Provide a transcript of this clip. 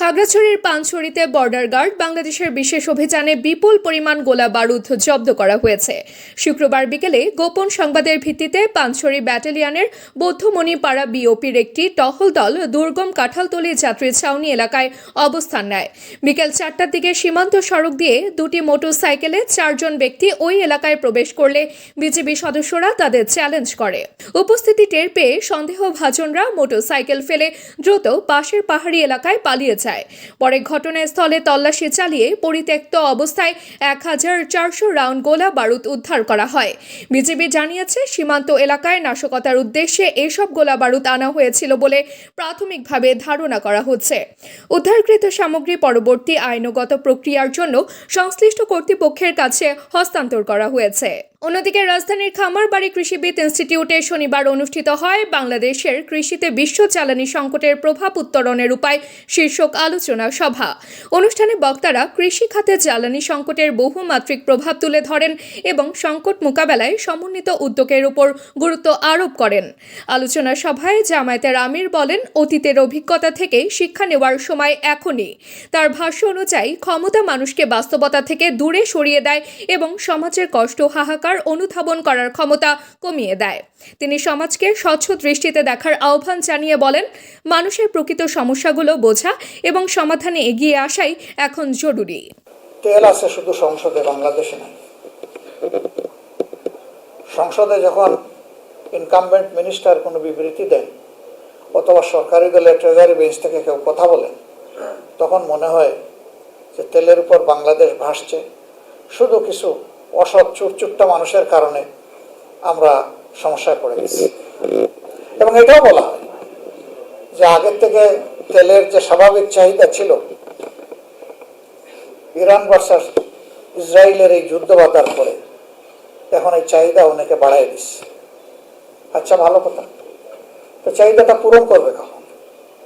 খাগড়াছড়ির পানছড়িতে border guard বাংলাদেশের বিশেষ অভিযানে বিপুল পরিমাণ গোলা বারুদ জব্দ করা হয়েছে। শুক্রবার বিকেলে গোপন সংবাদের ভিত্তিতে পানছড়ি ব্যাটালিয়নের বৌদ্ধমণিপাড়া বিওপির একটি টহল দল দুর্গম কাঁঠালতলী যাত্রী ছাউনি এলাকায় অবস্থান নেয়। বিকেল 4টার দিকে সীমান্ত সড়ক দিয়ে দুটি মোটরসাইকেলে 4 জন ব্যক্তি ওই এলাকায় প্রবেশ করলে বিজিবি সদস্যরা তাদের চ্যালেঞ্জ করে। উপস্থিতি টের পেয়ে সন্দেহভাজনরা মোটরসাইকেল ফেলে দ্রুত পাশের পাহাড়ি এলাকায় পালিয়ে যায়। পরে ঘটনাস্থলে তল্লাশি চালিয়ে পরিত্যক্ত অবস্থায় 1400 রাউন্ড গোলা বারুদ উদ্ধার করা হয়। বিজিবি জানিয়েছে, সীমান্ত এলাকায় নাশকতার উদ্দেশ্যে এসব গোলা বারুদ আনা হয়েছিল বলে প্রাথমিকভাবে ধারণা করা হচ্ছে। উদ্ধারকৃত সামগ্রী পরবর্তী আইনগত প্রক্রিয়ার জন্য সংশ্লিষ্ট কর্তৃপক্ষের কাছে হস্তান্তর করা হয়েছে। অন্যদিকে রাজধানীর খামারবাড়ি কৃষিবিদ ইনস্টিটিউটে শনিবার অনুষ্ঠিত হয় বাংলাদেশের কৃষিতে বিশ্ব জ্বালানি সংকটের প্রভাব উত্তরণের উপায় শীর্ষক আলোচনা সভা। অনুষ্ঠানে বক্তারা কৃষি খাতে জ্বালানি সংকটের বহুমাত্রিক প্রভাব তুলে ধরেন এবং সংকট মোকাবেলায় সমন্বিত উদ্যোগের উপর গুরুত্ব আরোপ করেন। আলোচনা সভায় জামায়াতের আমির বলেন, অতীতের অভিজ্ঞতা থেকে শিক্ষা নেওয়ার সময় এখনই। তার ভাষ্য অনুযায়ী ক্ষমতা মানুষকে বাস্তবতা থেকে দূরে সরিয়ে দেয় এবং সমাজের কষ্ট হাহাকার অনুধাবন করার ক্ষমতা কমিয়ে দেয়। তিনি সমাজকে স্বচ্ছ দৃষ্টিতে দেখার আহ্বান জানিয়ে বলেন, মানুষের প্রকৃত সমস্যাগুলো বোঝা এবং সমাধানে এগিয়ে আসাই এখন জরুরি। তেল আছে শুধু সংসদে, বাংলাদেশে নাই। সংসদে যখন ইনকামবেন্ট মিনিস্টার কোনো বিবৃতি দেন অথবা সরকারি দলের ট্রেজারি বেঞ্চ থেকে কেউ কথা বলেন, তখন মনে হয় যে তেলের উপর বাংলাদেশ ভাসছে। শুধু কিছু অসৎ চুরচুট্টা মানুষের কারণে আমরা সমস্যায় পড়ে গেছি। এবং এটাও বলা হয় যে আগের থেকে তেলের যে স্বাভাবিক চাহিদা ছিল, ইরান ভার্সাস ইসরায়েলের এই যুদ্ধ বাধার পরে এখন এই চাহিদা অনেকে বাড়াই দিচ্ছে। আচ্ছা, ভালো কথা, তো চাহিদাটা পূরণ করবে না।